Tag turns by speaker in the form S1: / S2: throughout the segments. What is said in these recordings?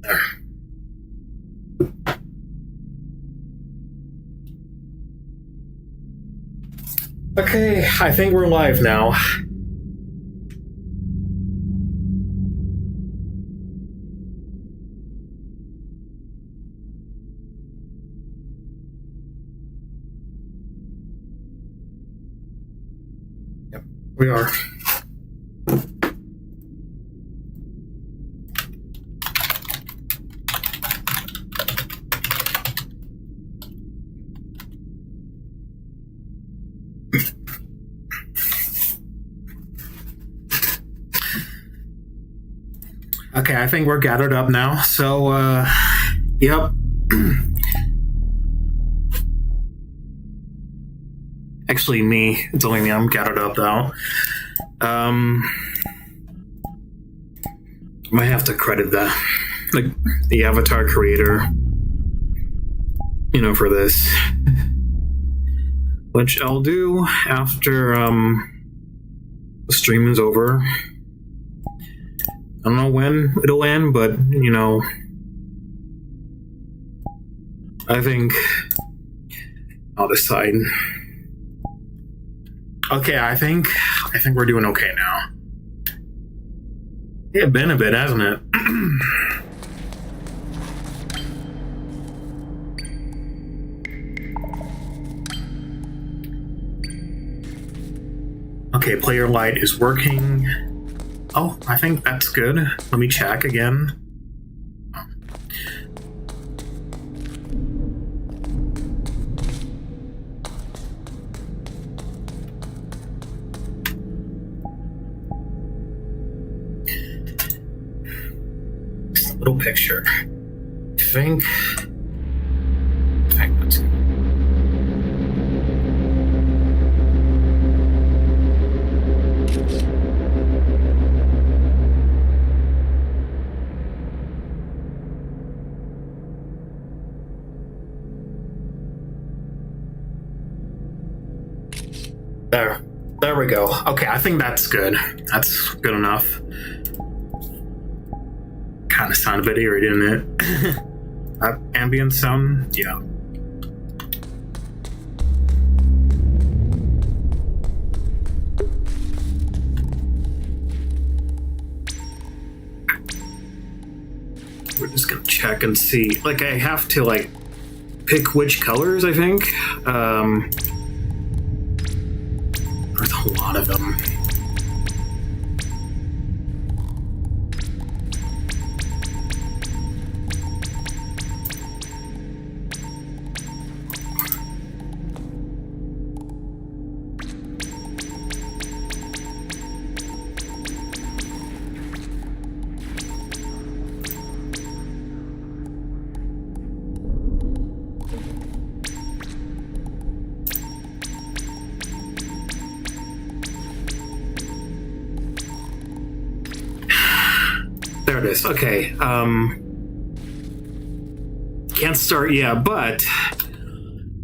S1: There. Okay, I think we're live now. Yep, we are. Okay, I think we're gathered up now. So, yep. Actually, me. It's only me. I'm gathered up now. Might have to credit the avatar creator, for this, which I'll do after the stream is over. I don't know when it'll end, but I think I'll decide. Okay, I think we're doing okay now. Yeah, been a bit, hasn't it? Okay, player light is working. Oh, I think that's good. Let me check again. Just a little picture. I think that's good. There we go. Okay, I think that's good. That's good enough. Kind of sound a bit eerie, didn't it? Ambient sound? Yeah. We're just gonna check and see. I have to, pick which colors, I think. There's a lot of them. There it is. Okay. Can't start yet, but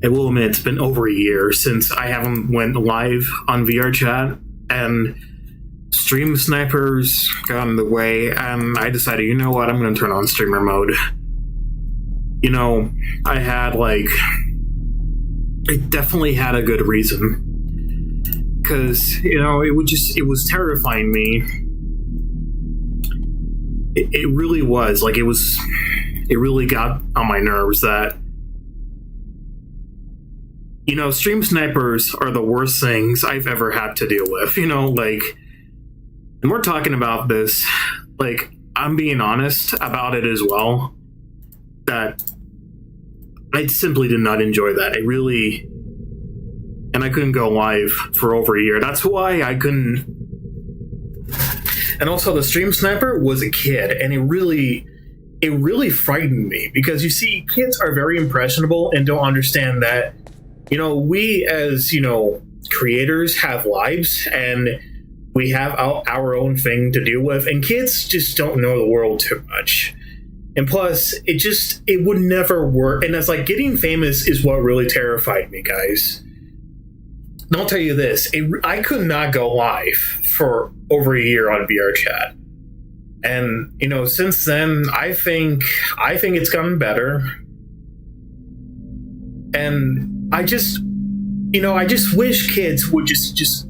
S1: I will admit it's been over a year since I haven't went live on VR chat, and stream snipers got in the way, and I decided, you know what, I'm going to turn on streamer mode. I had it definitely had a good reason, because it was terrifying me. It really was. It really got on my nerves that, stream snipers are the worst things I've ever had to deal with. And we're talking about this, I'm being honest about it as well, that I simply did not enjoy that. And I couldn't go live for over a year. That's why I couldn't. And also, the stream sniper was a kid, and it really frightened me, because you see, kids are very impressionable and don't understand that, we as, creators have lives, and we have our own thing to deal with, and kids just don't know the world too much. And plus, it would never work. And it's getting famous is what really terrified me, guys. And I'll tell you this, I could not go live for over a year on VR chat. And since then, I think it's gotten better. And I just wish kids would just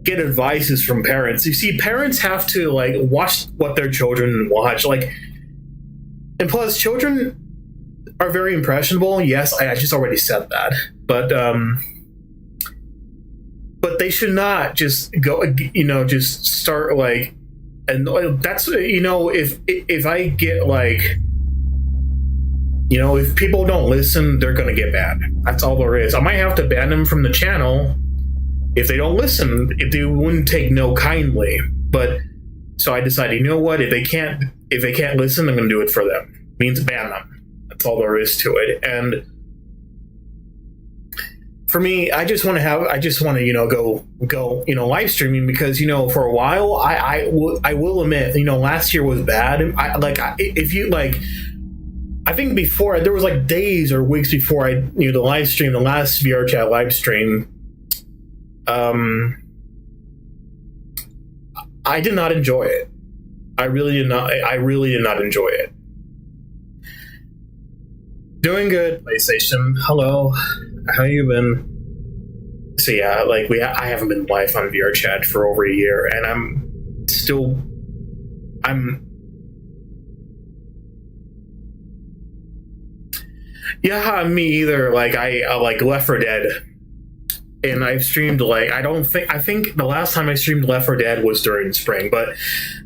S1: get advices from parents. You see, parents have to like watch what their children watch, like, and plus, children are very impressionable. Yes, I just already said that, but they should not just go, just start like, and that's if I get like, if people don't listen, they're gonna get banned. That's all there is. I might have to ban them from the channel if they don't listen, if they wouldn't take no kindly. But so I decided, what, if they can't listen, I'm gonna do it for them. It means ban them. That's all there is to it. And for me, I just want to go live streaming, because for a while I will admit, last year was bad. I think before, there was like days or weeks before the live stream, the last VR chat live stream, I did not enjoy it. I really did not enjoy it. Doing good, PlayStation. Hello, how you been? So yeah, like I haven't been live on VR chat for over a year, and I'm yeah, me either. Like I like Left 4 Dead, and I've streamed like I think the last time I streamed Left 4 Dead was during spring, but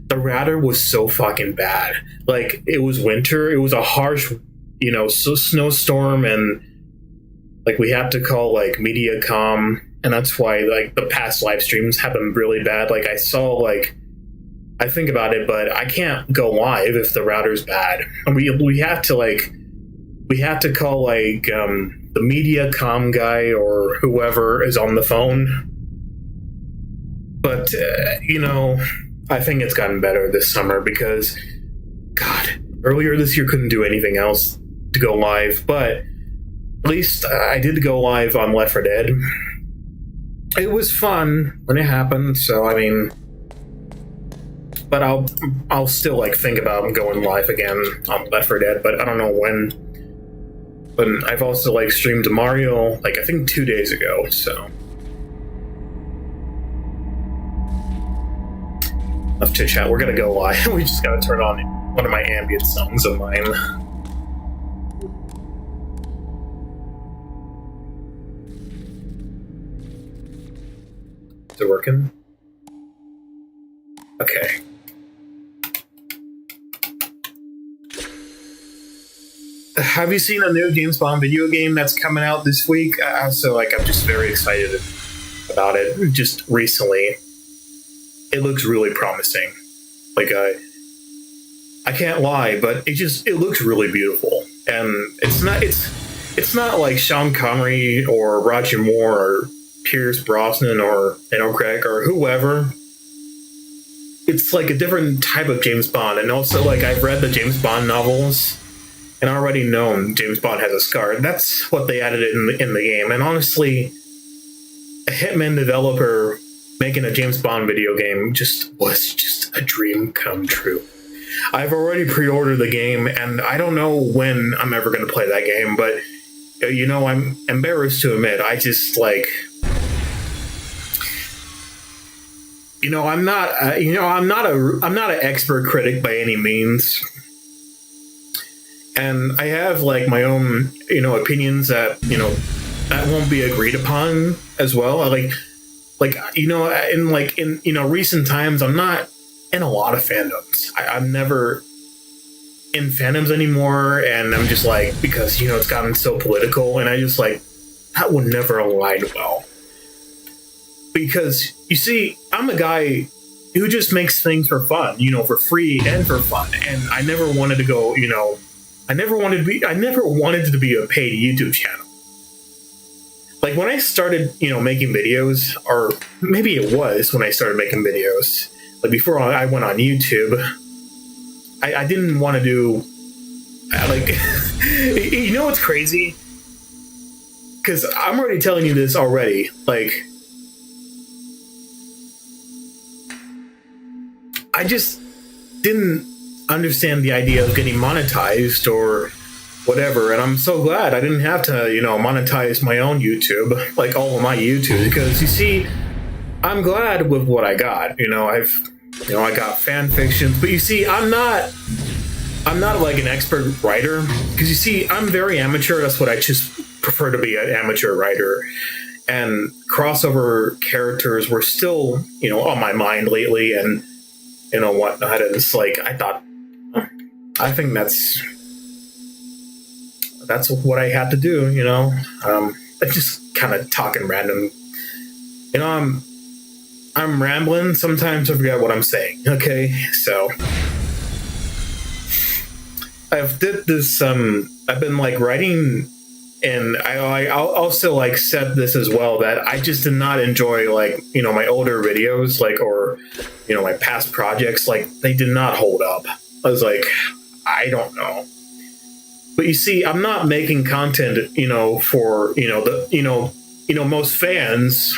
S1: the router was so fucking bad. Like, it was winter, it was a harsh, snowstorm, and like we had to call like MediaCom, and that's why like the past live streams have been really bad. Like I think about it, but I can't go live if the router's bad, and we have to call like the MediaCom guy or whoever is on the phone. But I think it's gotten better this summer, because God, earlier this year couldn't do anything else to go live, but at least I did go live on Left 4 Dead. It was fun when it happened, so I mean, but I'll still like think about going live again on Left 4 Dead, but I don't know when. But I've also like streamed Mario, like I think 2 days ago, so. Enough chit chat, we're gonna go live. We just gotta turn on one of my ambient songs of mine. Is it working? Okay. Have you seen a new James Bond video game that's coming out this week? So like, I'm just very excited about it. Just recently, it looks really promising. Like I can't lie, but it looks really beautiful, and it's not like Sean Connery or Roger Moore or Pierce Brosnan or Craig or whoever. It's like a different type of James Bond, and also like I've read the James Bond novels. And I already known James Bond has a scar. And that's what they added in the game. And honestly, a Hitman developer making a James Bond video game was just a dream come true. I've already pre-ordered the game, and I don't know when I'm ever going to play that game. But I'm embarrassed to admit, I just like, I'm not an expert critic by any means. And I have like my own, opinions that, that won't be agreed upon as well. In recent times, I'm not in a lot of fandoms. I'm never in fandoms anymore. And I'm just like, because, it's gotten so political, and I just like, that would never align well. Because you see, I'm a guy who just makes things for fun, for free and for fun. And I never wanted to go, I never wanted to be a paid YouTube channel. Like when I started, making videos, or maybe it was when I started making videos, like before I went on YouTube, I didn't want to do, like, what's crazy? Because I'm already telling you this already, like, I just didn't understand the idea of getting monetized or whatever, and I'm so glad I didn't have to, monetize my own YouTube, like all of my YouTube, because you see, I'm glad with what I got. I got fan fictions, but you see, I'm not like an expert writer, because you see, I'm very amateur. That's what I just prefer to be, an amateur writer. And crossover characters were still, on my mind lately, and whatnot. And it's like I think that's what I had to do. I just kind of talking random. I'm rambling. Sometimes I forget what I'm saying. Okay, so I've did this. I've been like writing. And I'll also like said this as well, that I just did not enjoy my older videos, or my past projects. Like, they did not hold up. I was like, I don't know. But you see, I'm not making content for most fans.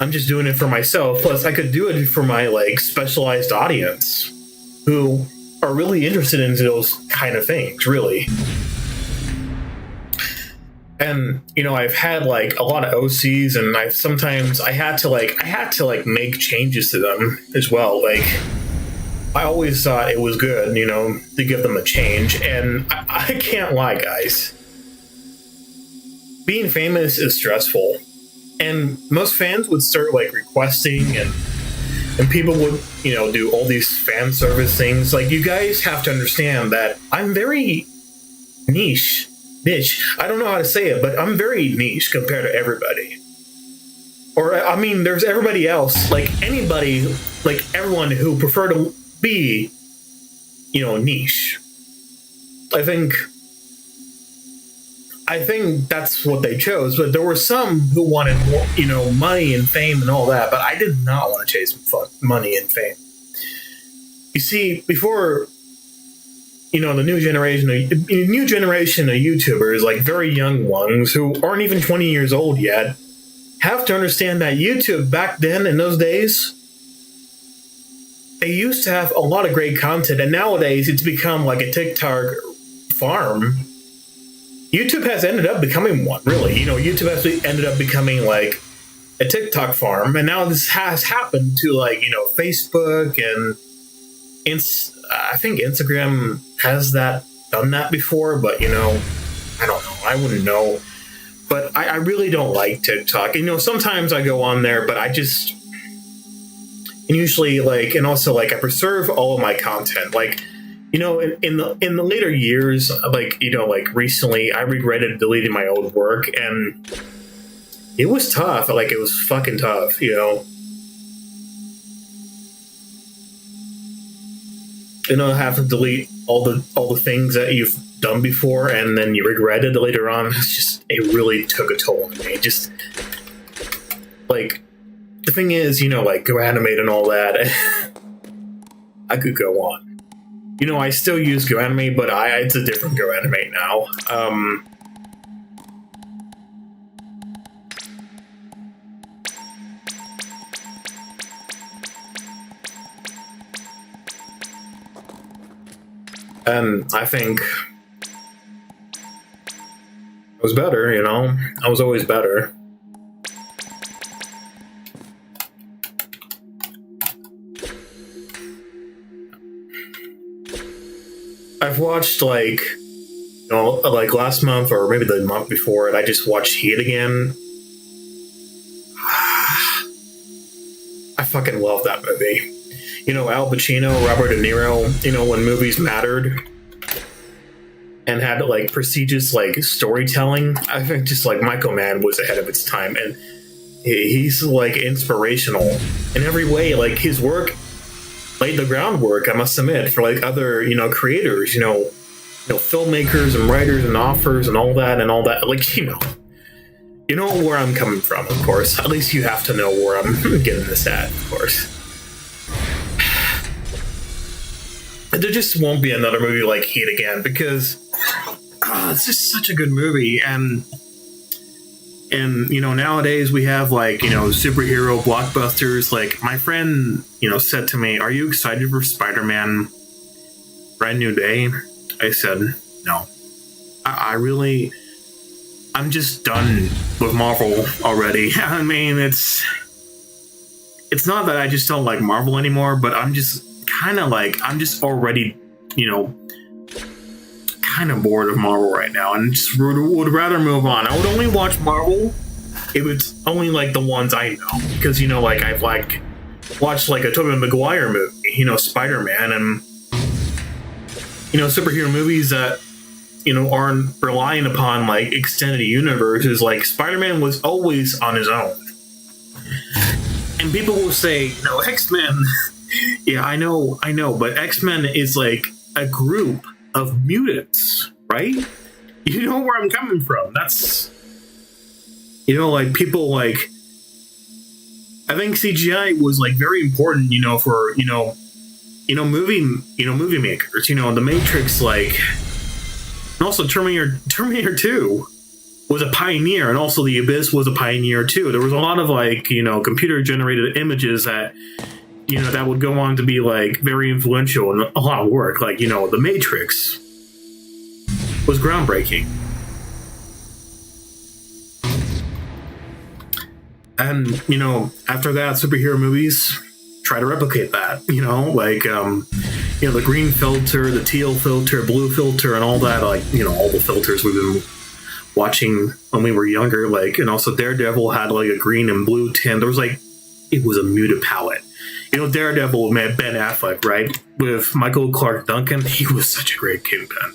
S1: I'm just doing it for myself. Plus, I could do it for my specialized audience who are really interested in those kind of things, really. And I've had a lot of OCs, and I had to make changes to them as well. I always thought it was good, to give them a change. And I can't lie, guys. Being famous is stressful, and most fans would start requesting, and people would do all these fan service things. You guys have to understand that I'm very niche. I don't know how to say it, but I'm very niche compared to everybody. Or, there's everybody else, anybody, everyone who prefer to be, niche. I think that's what they chose, but there were some who wanted more, money and fame and all that, but I did not want to chase money and fame. You see, before the new generation of YouTubers, very young ones who aren't even 20 years old yet, have to understand that YouTube back then, in those days, they used to have a lot of great content, and nowadays it's become like a TikTok farm. YouTube has ended up becoming one, really. YouTube has ended up becoming a TikTok farm, and now this has happened to Facebook and I think Instagram has done that before, but I don't know. I wouldn't know. But I really don't like TikTok. Sometimes I go on there, but I just, and usually and also I preserve all of my content. In the later years, recently, I regretted deleting my old work, and it was tough. It was fucking tough. Have to delete all the things that you've done before, and then you regret it later on. It really took a toll on me. Just the thing is, Go Animate and all that. I could go on. I still use Go Animate, but it's a different Go Animate now. And I think I was better, I was always better. I've watched last month or maybe the month before it, I just watched Heat again. I fucking love that movie. Al Pacino, Robert De Niro, when movies mattered and had prestigious storytelling. I think just Michael Mann was ahead of its time, and he's inspirational in every way. His work laid the groundwork, I must admit, for other creators, filmmakers and writers and authors and all that. You know where I'm coming from, of course. At least you have to know where I'm getting this at, of course. There just won't be another movie like Heat again, because it's just such a good movie. And And nowadays we have like superhero blockbusters. Like my friend said to me, "Are you excited for Spider-Man Brand New Day?" I said, "No. I really, I'm just done with Marvel already." I mean, it's not that I just don't like Marvel anymore, but I'm just kind of like, I'm just already, kind of bored of Marvel right now, and just would rather move on. I would only watch Marvel if it's only like the ones I know, because like I've like watched like a Tobey Maguire movie, Spider-Man, and superhero movies that aren't relying upon like extended universes. Like Spider-Man was always on his own, and people will say, X-Men. Yeah, I know, but X-Men is like a group of mutants, right? You know where I'm coming from. That's like people like, I think CGI was like very important, for movie makers. The Matrix, like, and also Terminator 2 was a pioneer, and also The Abyss was a pioneer too. There was a lot of like computer generated images that that would go on to be like very influential and a lot of work. Like The Matrix was groundbreaking. And after that, superhero movies try to replicate that. Like the green filter, the teal filter, blue filter, and all that. Like all the filters we've been watching when we were younger. Like, and also Daredevil had like a green and blue tint. There was like, it was a muted palette. Daredevil met Ben Affleck, right? With Michael Clark Duncan, he was such a great Kingpin.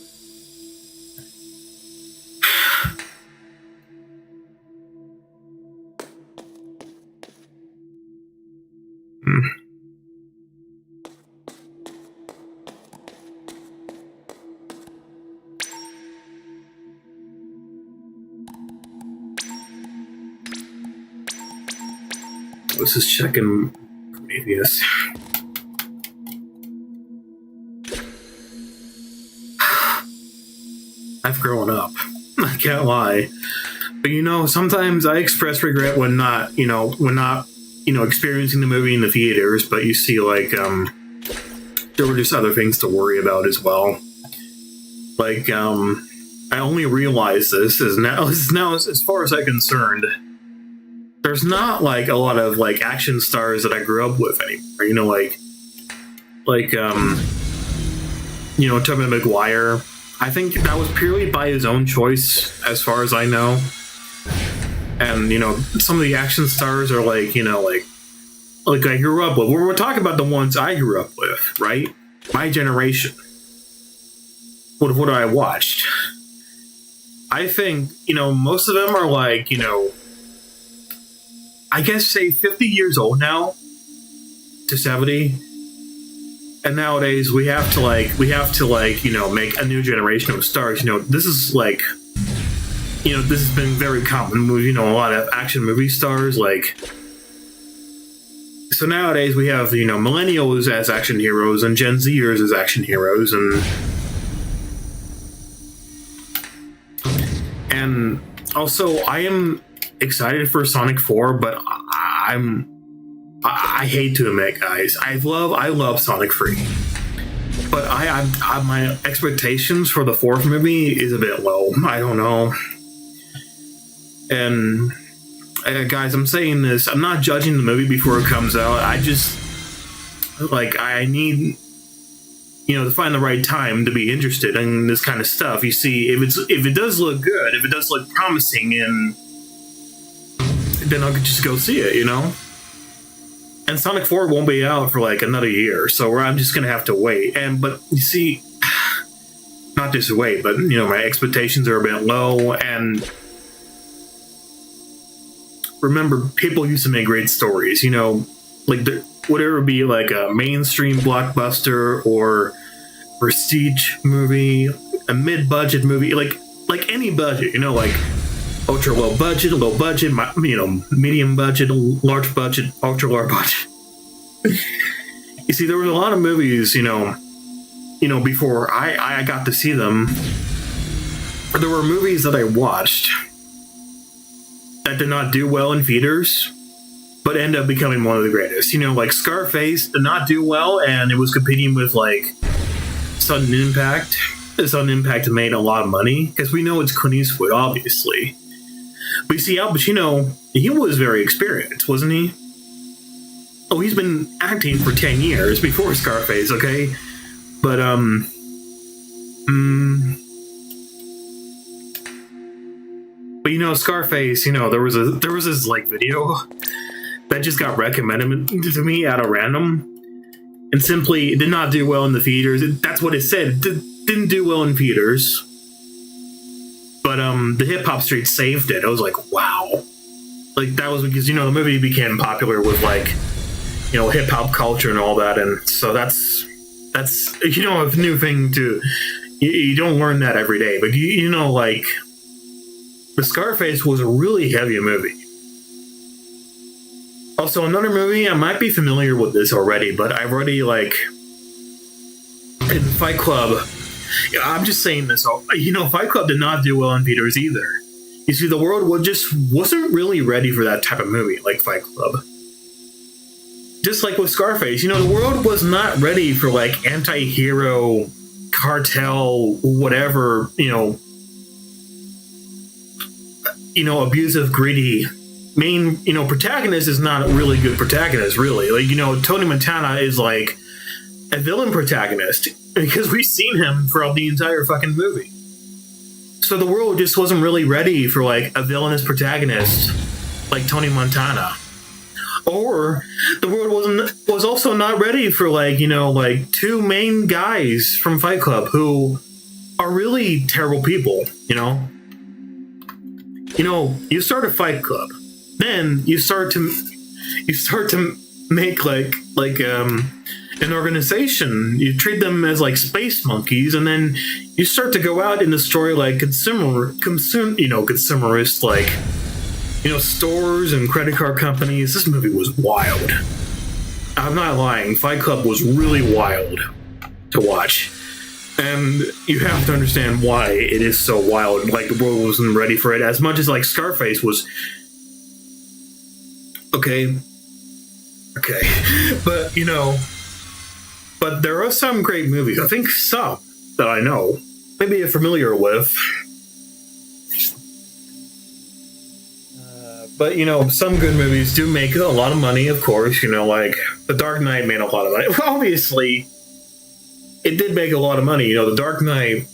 S1: Let's just check in Prometheus. I've grown up. I can't lie. But sometimes I express regret when not experiencing the movie in the theaters, but you see like there were just other things to worry about as well. Like I only realized this is now as far as I'm concerned, there's not like a lot of like action stars that I grew up with anymore. Tobey Maguire. I think that was purely by his own choice, as far as I know. And some of the action stars are like I grew up with. We're talking about the ones I grew up with, right? My generation. What I watched. I think most of them are like I guess say 50 years old now to 70. And nowadays we have to make a new generation of stars. This is like this has been very common with a lot of action movie stars. Like, so nowadays we have millennials as action heroes and Gen Zers as action heroes, and also I am excited for Sonic 4, but I hate to admit, guys, I love Sonic 3, but I my expectations for the fourth movie is a bit low. I don't know. And guys, I'm saying this, I'm not judging the movie before it comes out. I just I need to find the right time to be interested in this kind of stuff. You see, if it does look good, if it does look promising, and then I'll just go see it, And Sonic 4 won't be out for like another year, so I'm just gonna have to wait. But you see, not just wait, but my expectations are a bit low. And remember, people used to make great stories. Whatever be like a mainstream blockbuster or prestige movie, a mid-budget movie, like any budget, like ultra low budget, medium budget, large budget, ultra large budget. You see, there was a lot of movies, before I got to see them. There were movies that I watched that did not do well in theaters, but ended up becoming one of the greatest. You know, like Scarface did not do well, and it was competing with like Sudden Impact. Sudden Impact made a lot of money because we know it's Clint Eastwood, obviously. But you see, Al Pacino, he was very experienced, wasn't he? Oh, he's been acting for 10 years before Scarface, okay? But but you know, Scarface, you know, there was this like video that just got recommended to me out of random, and simply did not do well in the theaters. That's what it said. Didn't do well in theaters, but the hip hop street saved it. I was like, wow, like that was because, you know, the movie became popular with like, you know, hip hop culture and all that, and so that's you know, a new thing to you don't learn that every day, but you know, like the Scarface was a really heavy movie. Also, another movie, I might be familiar with this already, but I've already, like, in Fight Club, I'm just saying this, you know, Fight Club did not do well in theaters either. You see, the world just wasn't really ready for that type of movie, like Fight Club. Just like with Scarface, you know, the world was not ready for, like, anti-hero, cartel, whatever, you know, abusive, greedy main, you know, protagonist is not a really good protagonist, really. Like, you know, Tony Montana is like a villain protagonist because we've seen him throughout the entire fucking movie. So the world just wasn't really ready for like a villainous protagonist like Tony Montana. Or the world was also not ready for like, you know, like two main guys from Fight Club who are really terrible people, you know? You know, you start a Fight Club. Then you start to make like an organization. You treat them as like space monkeys, and then you start to go out and destroy like consumerist, like, you know, stores and credit card companies. This movie was wild. I'm not lying. Fight Club was really wild to watch. And you have to understand why it is so wild. Like, the world wasn't ready for it as much as like Scarface was. Okay, but you know, but there are some great movies. I think some that I know, maybe you're familiar with. But you know, some good movies do make a lot of money, of course. You know, like The Dark Knight made a lot of money. Well, obviously, it did make a lot of money. You know, The Dark Knight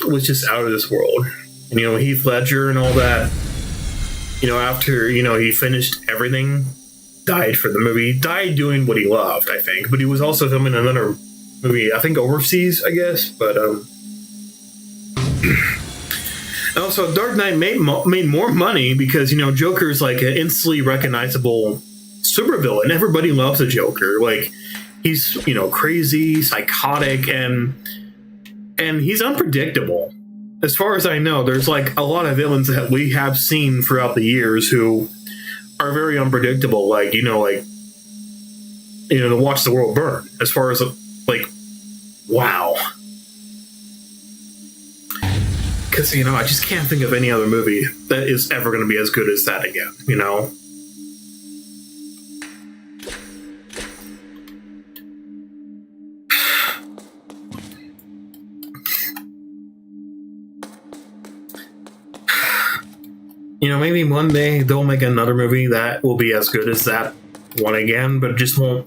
S1: was just out of this world. And, you know, Heath Ledger and all that. You know, after, you know, he finished everything, died for the movie, died doing what he loved, I think. But he was also filming another movie, I think overseas, I guess. But, also, Dark Knight made more money because, you know, Joker's like an instantly recognizable supervillain. Everybody loves the Joker. Like, he's, you know, crazy, psychotic, and he's unpredictable. As far as I know, there's like a lot of villains that we have seen throughout the years who are very unpredictable. Like, you know, to watch the world burn. As far as like, wow. Because, you know, I just can't think of any other movie that is ever going to be as good as that again, you know? You know, maybe one day they'll make another movie that will be as good as that one again, but it just won't.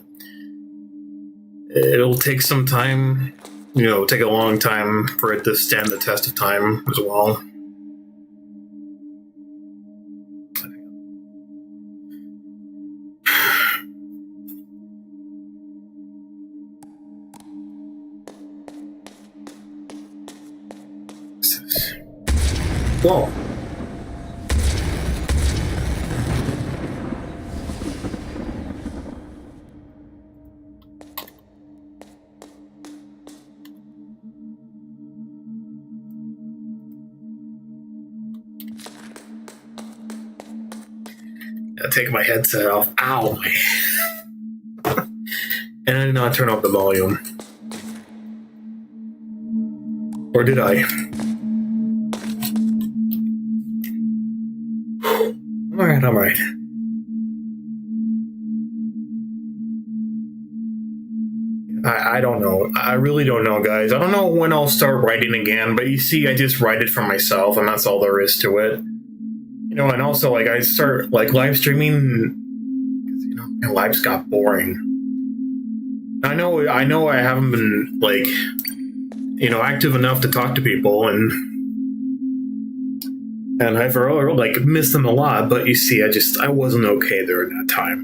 S1: It'll take some time, you know, take a long time for it to stand the test of time as well. Whoa. Take my headset off. Ow. And I did not turn off the volume. Or did I? Alright, alright. I don't know. I really don't know, guys. I don't know when I'll start writing again, but you see, I just write it for myself, and that's all there is to it. You know, and also, like, I start, like, live streaming, because, you know, my lives got boring. I know I haven't been, like, you know, active enough to talk to people, and I've, like, missed them a lot, but you see, I wasn't okay during that time.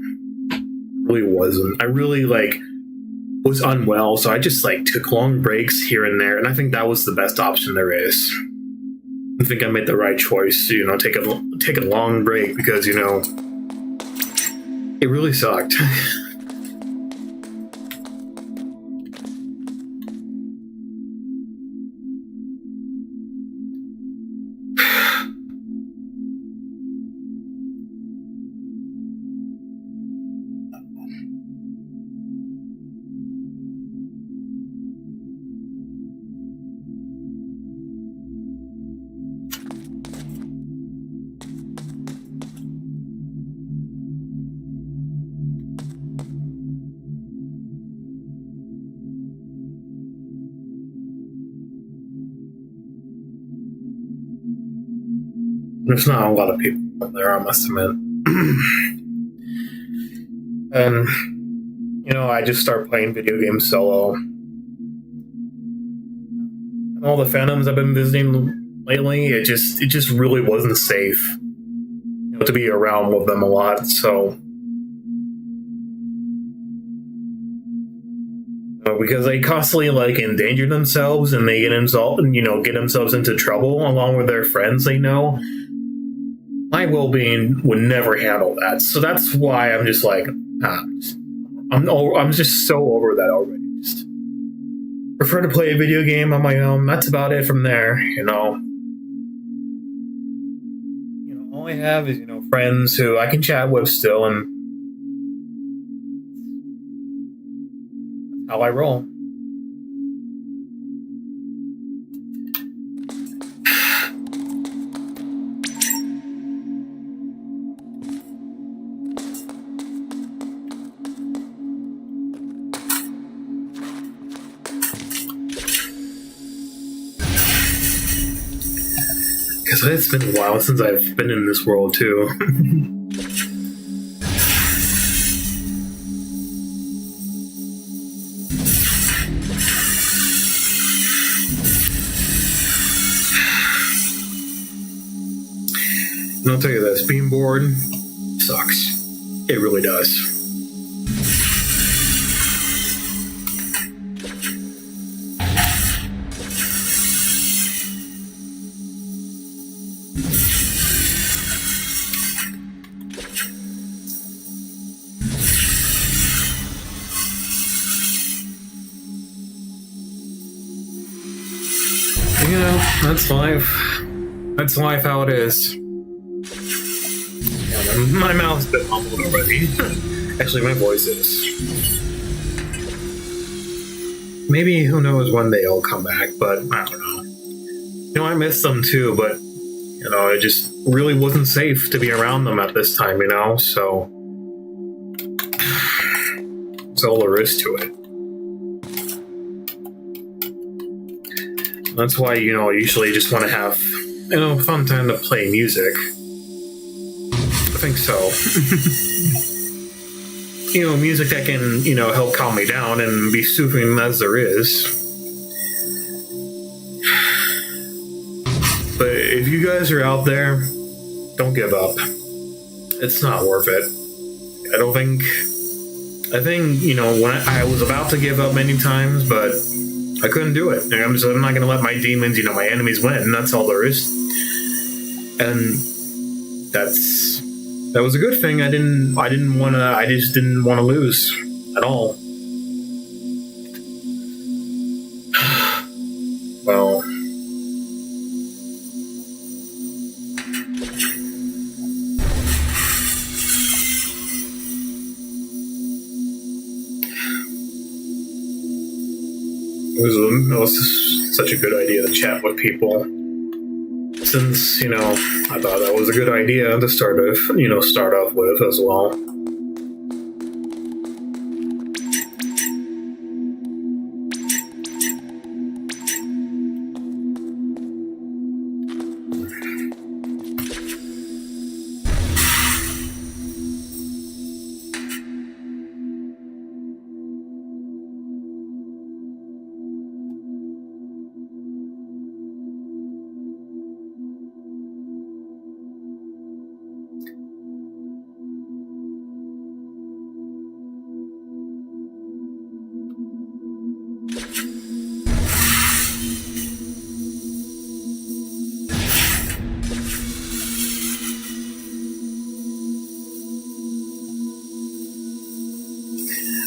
S1: Really wasn't. I really, like, was unwell, so I just like took long breaks here and there, and I think that was the best option there is. I think I made the right choice to, you know, take a long break, because, you know, it really sucked. There's not a lot of people out there, I must admit. And, you know, I just start playing video games solo. And all the fandoms I've been visiting lately, it just really wasn't safe, you know, to be around with them a lot, so... because they constantly, like, endanger themselves, and they get themselves into trouble along with their friends they know. My well-being would never handle that, so that's why I'm just like, I'm just so over that already. Just prefer to play a video game on my own. That's about it from there, you know. You know, all I have is, you know, friends who I can chat with still, and that's how I roll. Because it's been a while since I've been in this world, too. And I'll tell you this, being bored sucks. It really does. You know, that's life. That's life how it is. Yeah, my mouth's been humbled already. Actually, my voice is. Maybe, who knows when they'll come back, but I don't know. You know, I miss them too, but, you know, it just really wasn't safe to be around them at this time, you know, so... that's all there is to it. That's why, you know, I usually just want to have, you know, fun time to play music. I think so. You know, music that can, you know, help calm me down and be soothing as there is. But if you guys are out there, don't give up. It's not worth it. I think, you know, when I was about to give up many times, but I couldn't do it. I'm not going to let my demons, you know, my enemies win. That's all there is. And that was a good thing. I just didn't want to lose at all. Well, it was such a good idea to chat with people. instance, I thought that was a good idea to start off with as well.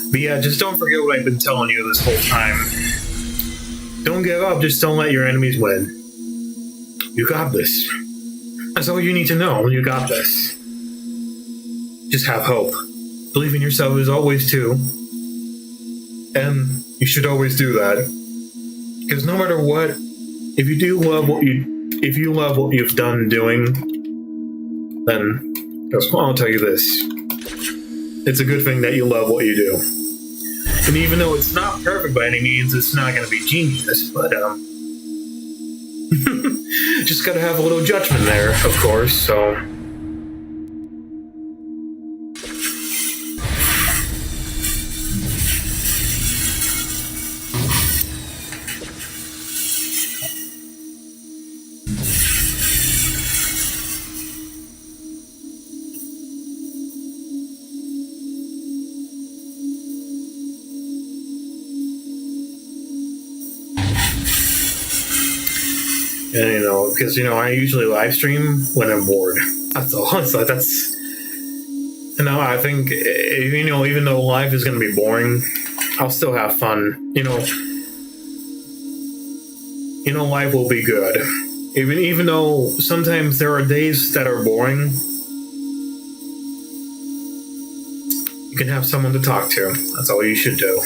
S1: But yeah, just don't forget what I've been telling you this whole time. Don't give up, just don't let your enemies win. You got this. That's all you need to know. You got this. Just have hope. Believe in yourself as always too. And you should always do that. Because no matter what, if you love what you've done doing, then I'll tell you this. It's a good thing that you love what you do. And even though it's not perfect by any means, it's not going to be genius, but just got to have a little judgment there, of course, so... And, because, I usually live stream when I'm bored. That's all. So that's... I think, even though life is going to be boring, I'll still have fun. Life will be good. Even though sometimes there are days that are boring, you can have someone to talk to. That's all you should do.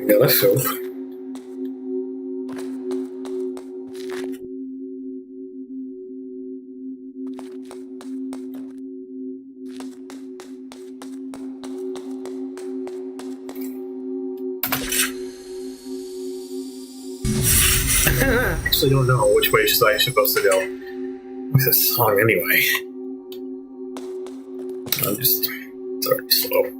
S1: Yeah, let's hope. I actually don't know which way I'm supposed to go with this song anyway. It's already slow.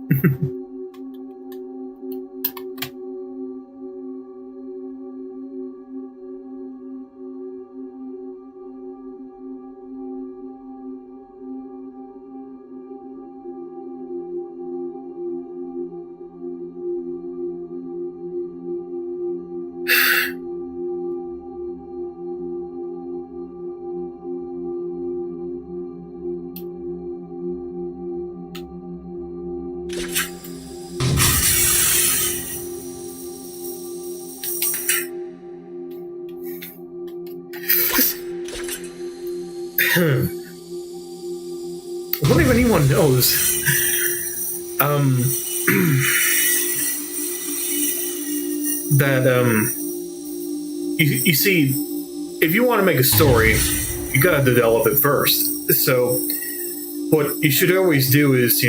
S1: I wonder if anyone knows. You see, if you want to make a story, you gotta develop it first. So, what you should always do is,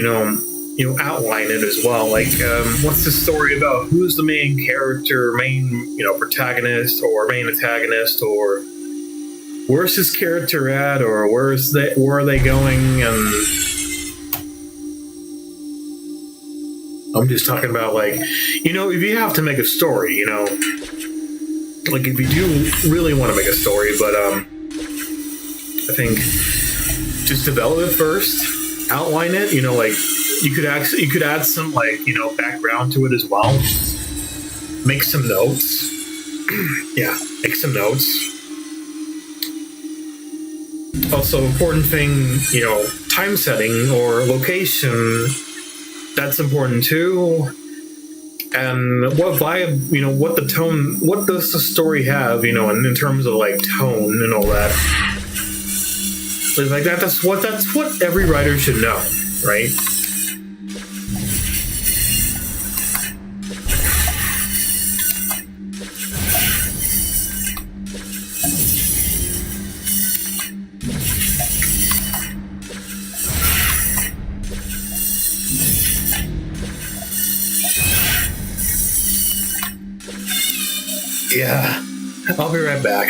S1: outline it as well. Like, what's the story about? Who's the main character, protagonist, or main antagonist, or where's this character at, or where are they going? And I'm just talking about, if you have to make a story, like if you do really want to make a story, but I think just develop it first, outline it. You know, like you could add some like background to it as well. Make some notes. Yeah, make some notes. Also, important thing, time setting or location. That's important too. And what vibe, what the tone, what does the story have, in terms of like tone and all that. Like that's what every writer should know, right? Yeah, I'll be right back.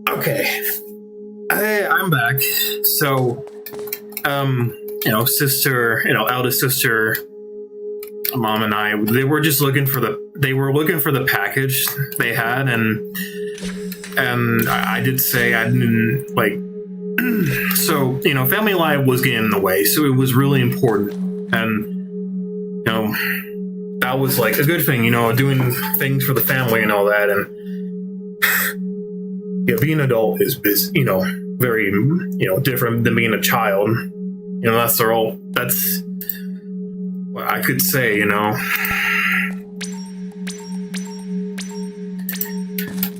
S1: Okay. I'm back. So, sister, eldest sister, mom and I, they were just looking for the package they had, and I did say I didn't like. So, family life was getting in the way, so it was really important, and that was like a good thing, doing things for the family and all that, and. Yeah, being an adult is very, different than being a child. That's what I could say,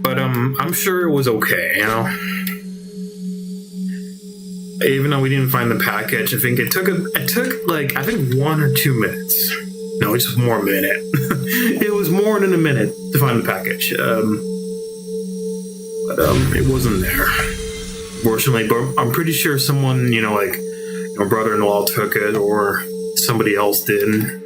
S1: But I'm sure it was okay, Even though we didn't find the package, I think it took like, I think 1 or 2 minutes. No, it's just more a minute. It was more than a minute to find the package. But it wasn't there, fortunately. But I'm pretty sure someone, brother-in-law took it, or somebody else did.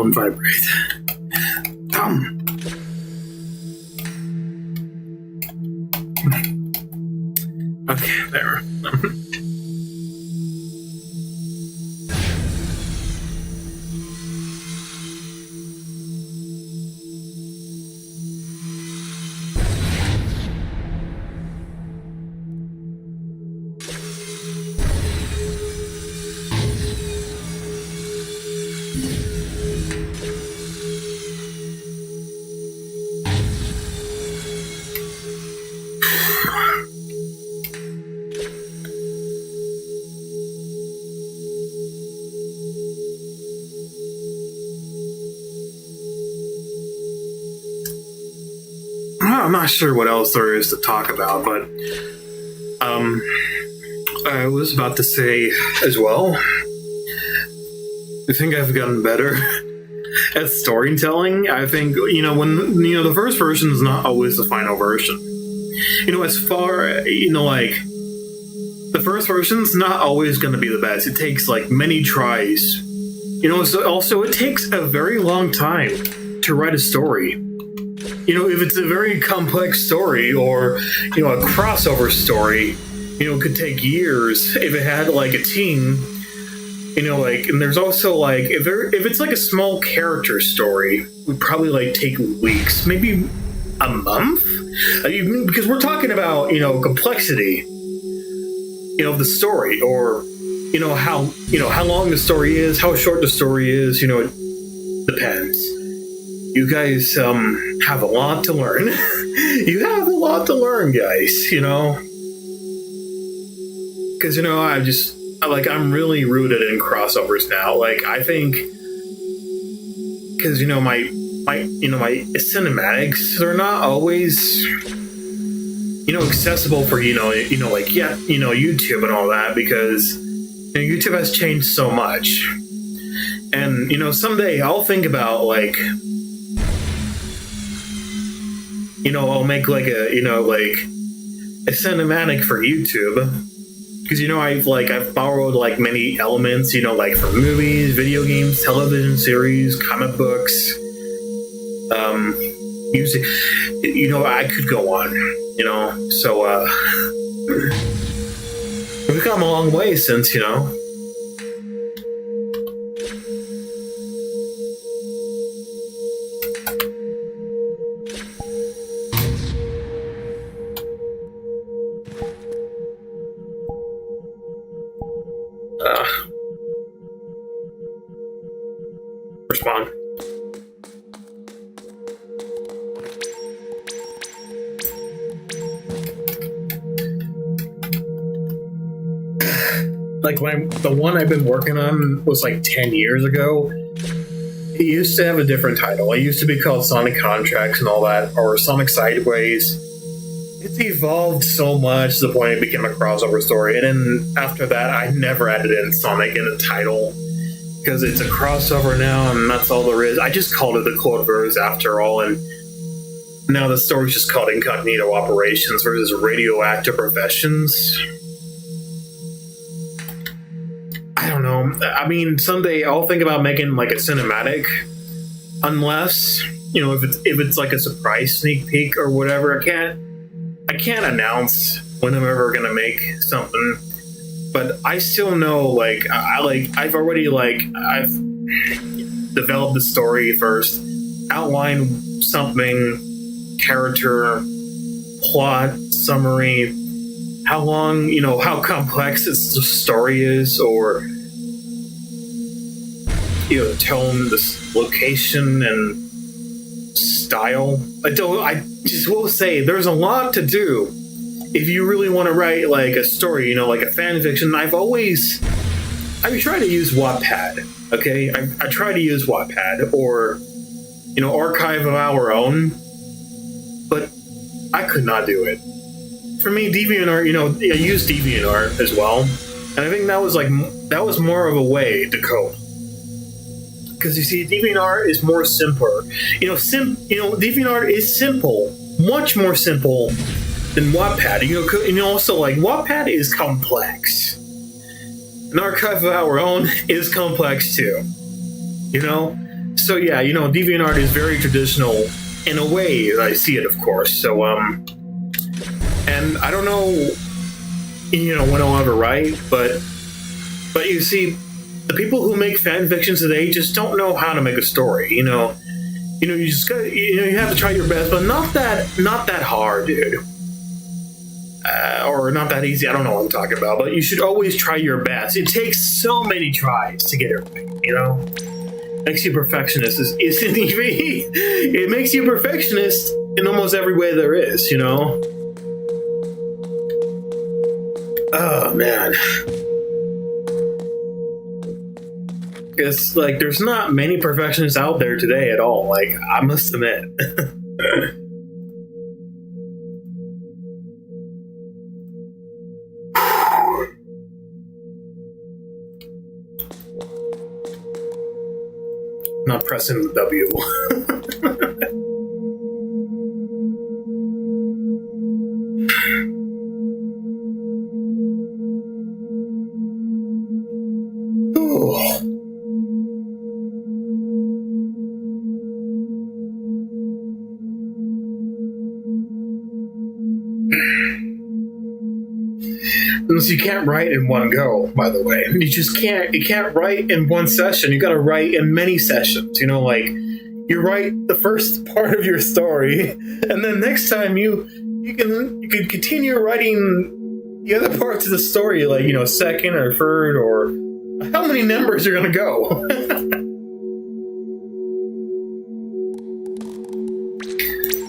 S1: don't vibrate. Okay, there. I'm not sure what else there is to talk about, but I was about to say as well, I think I've gotten better at storytelling. I think, when, the first version is not always the final version. As far, the first version's not always going to be the best. It takes, many tries. So also, it takes a very long time to write a story. If it's a very complex story or, a crossover story, it could take years if it had, a team, and there's also, if it's, a small character story, it would probably, take weeks, maybe a month? Because we're talking about, complexity, of the story, or, how long the story is, how short the story is, it depends. You guys have a lot to learn. You have a lot to learn, guys, Because, I'm really rooted in crossovers now. I think, because, my cinematics, they're not always, accessible for, YouTube and all that, because, YouTube has changed so much. And, someday I'll think about, I'll make a cinematic for YouTube, because I've borrowed many elements, from movies, video games, television series, comic books, music. I could go on, So we've come a long way since, respond. The one I've been working on was 10 years ago. It used to have a different title. It used to be called Sonic Contracts and all that, or Sonic Sideways. It's evolved so much to the point it became a crossover story. And then after that, I never added in Sonic in the title, because it's a crossover now, and that's all there is. I just called it the KlodtVerse after all, and now the story's just called Incognito Operations versus Radioactive Professions. I don't know. I mean, someday I'll think about making a cinematic, unless if it's a surprise sneak peek or whatever. I can't announce when I'm ever gonna make something, but I still know I've developed the story first, outline something, character, plot, summary, how long, how complex the story is, or tone, this location and style. I just will say there's a lot to do if you really want to write a story, a fan fiction. I try to use Wattpad. Okay, I try to use Wattpad or Archive of Our Own, but I could not do it. For me, DeviantArt, I use DeviantArt as well, and I think that was more of a way to cope. Because you see, DeviantArt is more simpler. DeviantArt is simple, much more simple than Wattpad. Also Wattpad is complex. An Archive of Our Own is complex too. So yeah, DeviantArt is very traditional in a way that I see it, of course. So and I don't know, when I'll ever write, but you see, the people who make fan fictions today just don't know how to make a story. You just got, you have to try your best, but not that hard, dude. Or not that easy. I don't know what I'm talking about, but you should always try your best. It takes so many tries to get it right. Makes you perfectionist. Isn't even? It makes you perfectionist in almost every way there is. Oh man. It's there's not many perfectionists out there today at all. I must admit. Not pressing the W. You can't write in one go, by the way. You can't write in one session. You gotta write in many sessions. You write the first part of your story, and then next time you can continue writing the other parts of the story, second or third, or how many numbers are gonna go.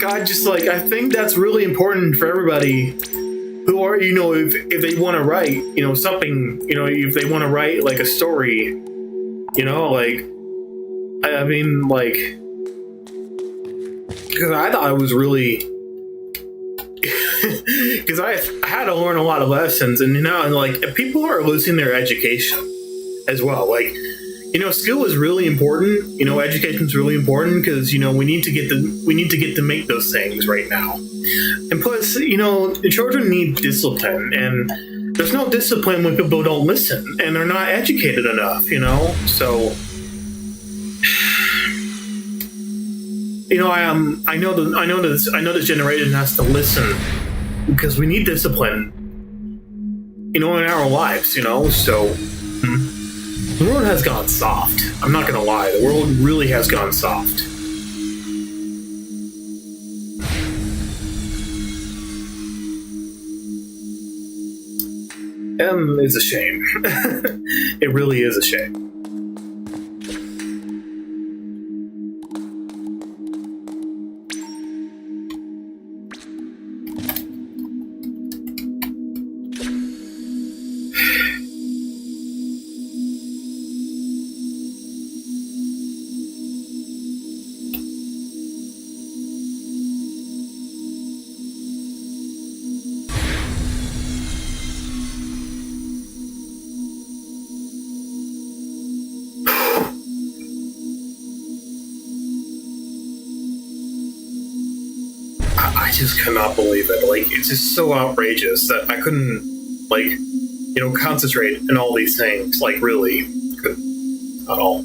S1: God, I think that's really important for everybody who are, if they want to write, something, if they want to write a story, I mean, because I thought it was really, because I had to learn a lot of lessons, and people are losing their education as well. Skill is really important. Education is really important because we need to get to make those things right now. And plus, the children need discipline, and there's no discipline when people don't listen and they're not educated enough. So, I know this generation has to listen because we need discipline. In our lives. So. The world has gone soft. I'm not gonna lie. The world really has gone soft. And it's a shame. It really is a shame. I just cannot believe it. It's just so outrageous that I couldn't, concentrate in all these things. Really, couldn't at all.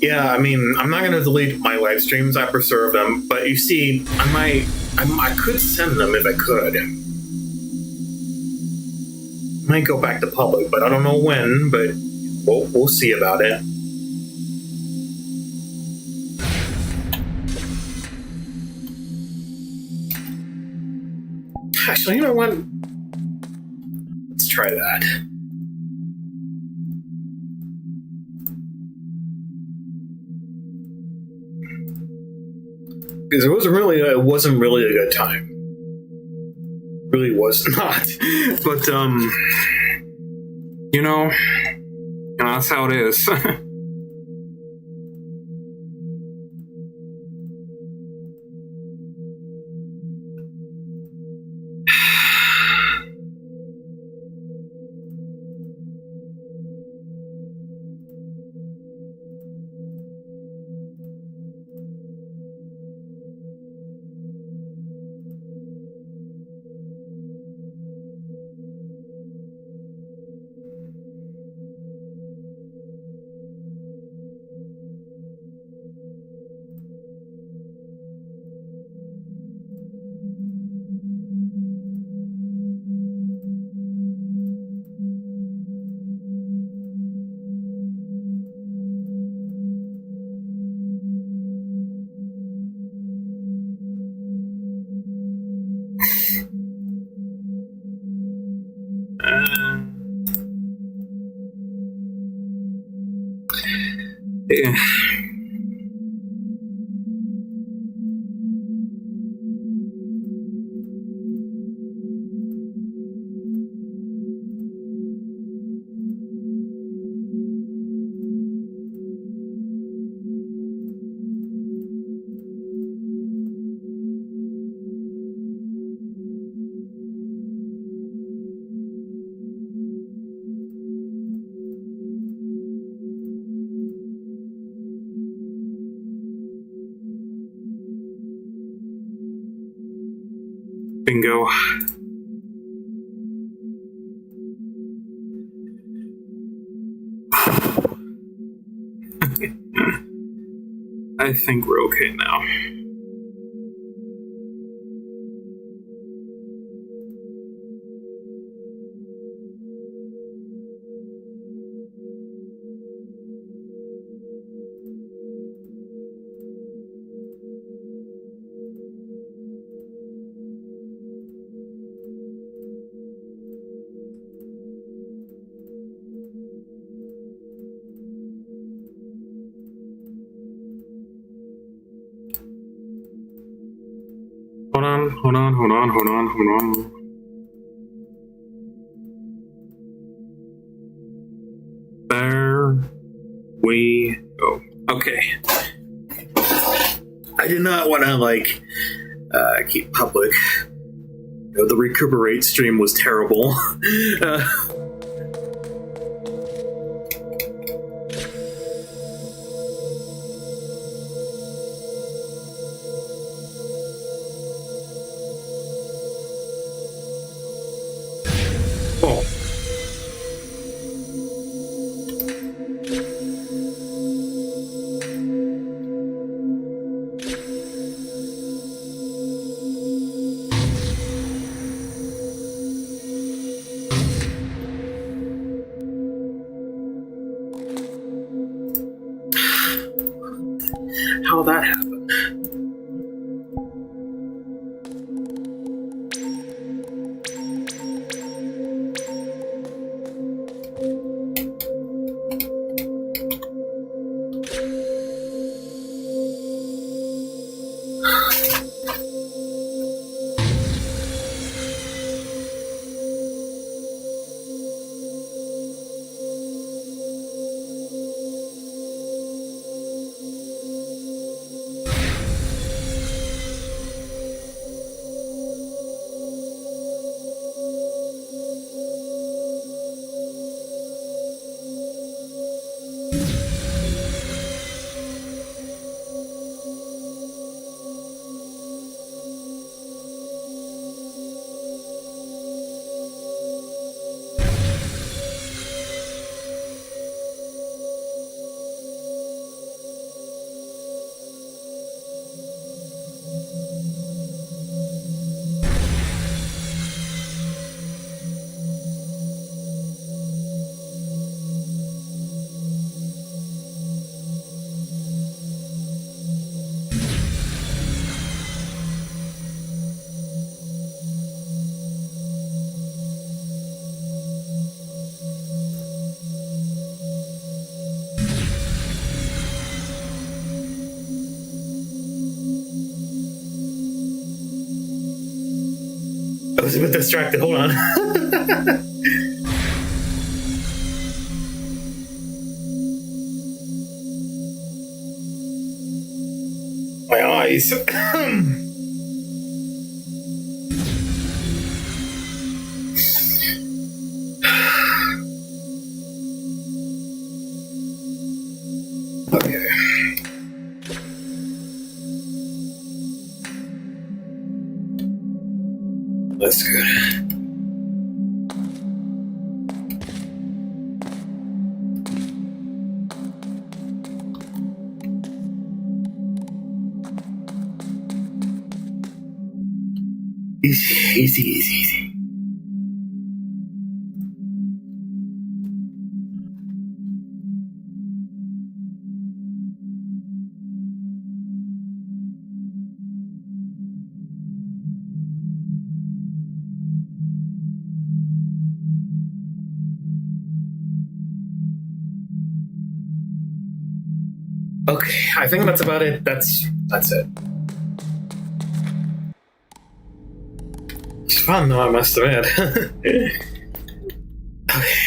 S1: Yeah, I mean, I'm not going to delete my live streams. I preserve them, but you see, I could send them if I could. Might go back to public, but I don't know when. But we'll see about it. Actually, you know what? Let's try that. Because it wasn't really a good time. Really was not. But that's how it is. Eh, Bingo. I think we're okay now. Hold on. There we go. Okay. I did not want to keep public. The recuperate stream was terrible. Oh. How that happened? I was a bit distracted. Hold on. My eyes. Okay. That's good. Easy. Okay, I think that's about it. That's it. It's fun though, I must admit. Okay.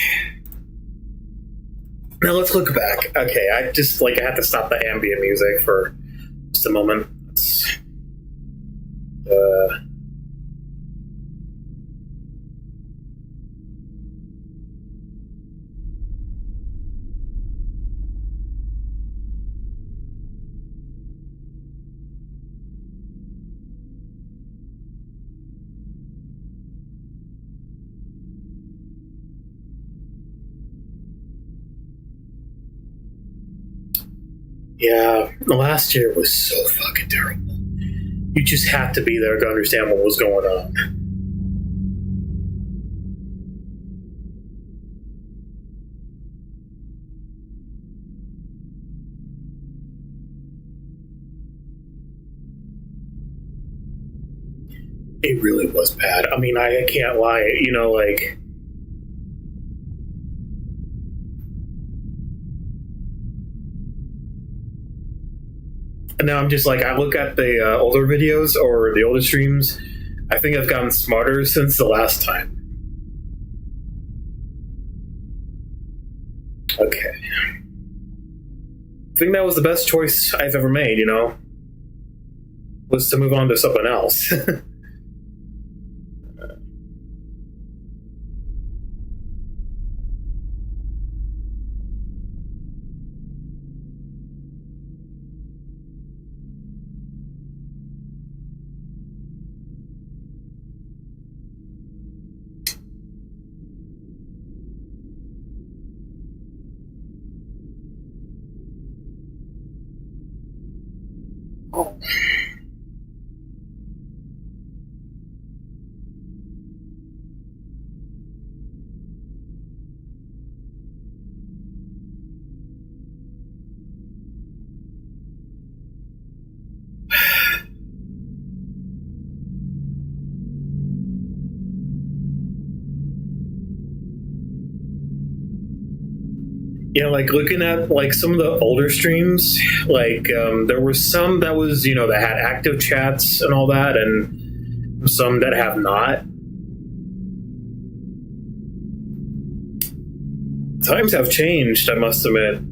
S1: Now let's look back. Okay, I just I had to stop the ambient music for just a moment. Yeah, the last year was so fucking terrible. You just had to be there to understand what was going on. It really was bad. I mean, I can't lie. Now I'm just I look at the older videos or the older streams. I think I've gotten smarter since the last time. Okay. I think that was the best choice I've ever made, was to move on to something else. Oh. Yeah, looking at some of the older streams, there were some that was that had active chats and all that, and some that have not. Times have changed, I must admit,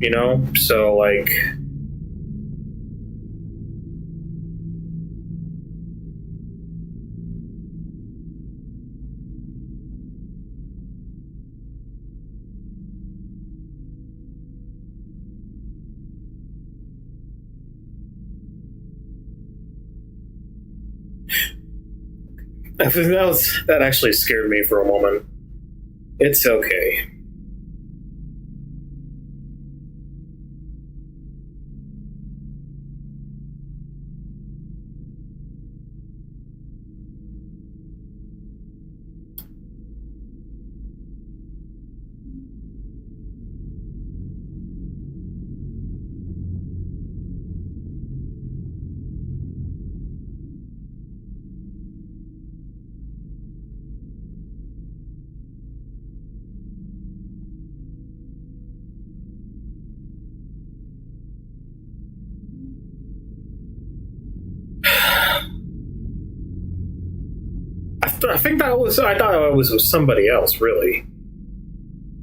S1: so I think that actually scared me for a moment. It's okay. I think I thought it was with somebody else, really.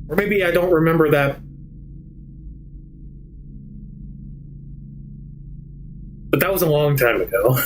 S1: Or maybe I don't remember that. But that was a long time ago.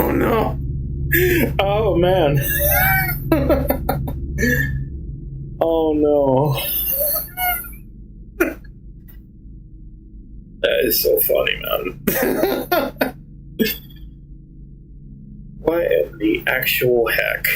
S1: Oh no. Oh man. Oh no. That is so funny, man. What in the actual heck?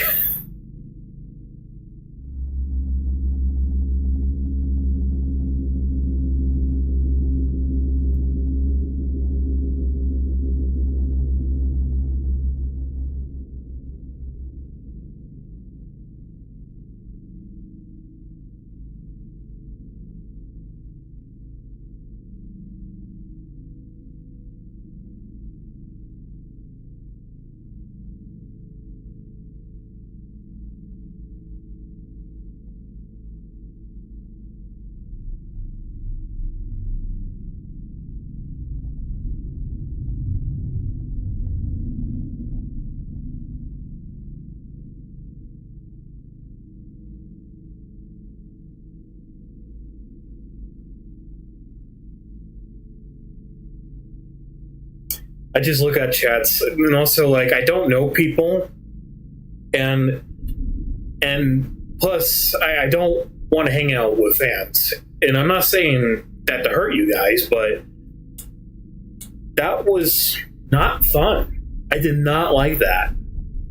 S1: I just look at chats, and also like I don't know people, and plus I don't want to hang out with fans. And I'm not saying that to hurt you guys, but that was not fun. I did not like that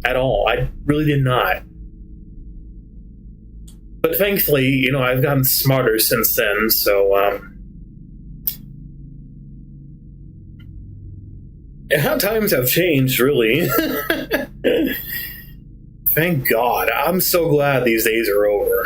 S1: at all. I really did not. But thankfully, you know, I've gotten smarter since then, so how times have changed, really. Thank God. I'm so glad these days are over.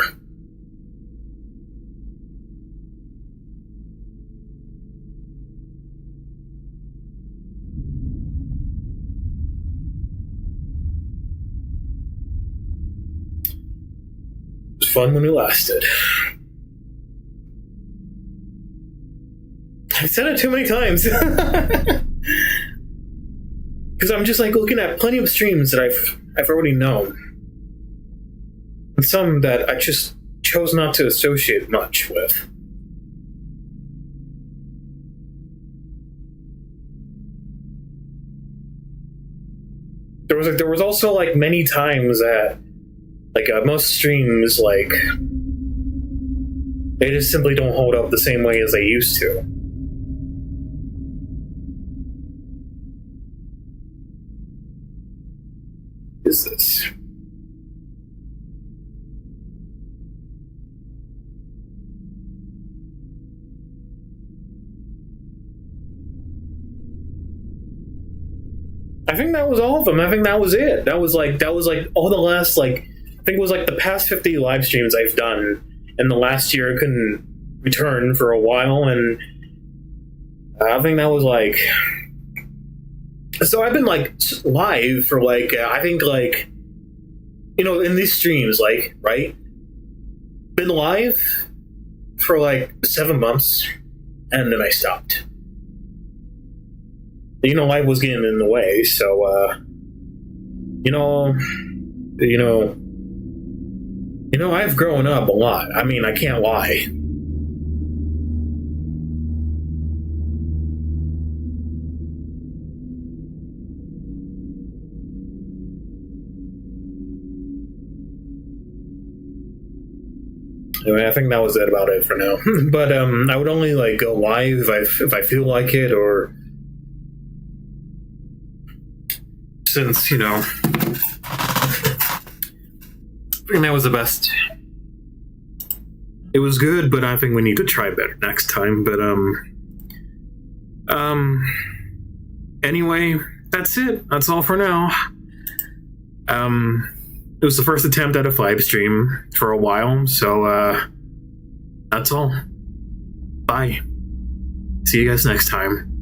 S1: It was fun when it lasted. I've said it too many times. Because I'm just like looking at plenty of streams that I've already known. And some that I just chose not to associate much with. There was also like many times that like most streams like they just simply don't hold up the same way as they used to. Is this? I think that was all of them. I think that was it. That was like all the last like I think it was like the past 50 live streams I've done, and the last year I couldn't return for a while, and I think that was like. So I've been like live for like I think like you know in these streams like right been live for like 7 months and then I stopped. You know, life was getting in the way, so you know I've grown up a lot. I mean, I can't lie. Anyway, I think that was about it for now. But I would only like go live if I feel like it, or since you know, I think that was the best. It was good, but I think we need to try better next time. But anyway, that's it. That's all for now. It was the first attempt at a live stream for a while, so that's all. Bye. See you guys next time.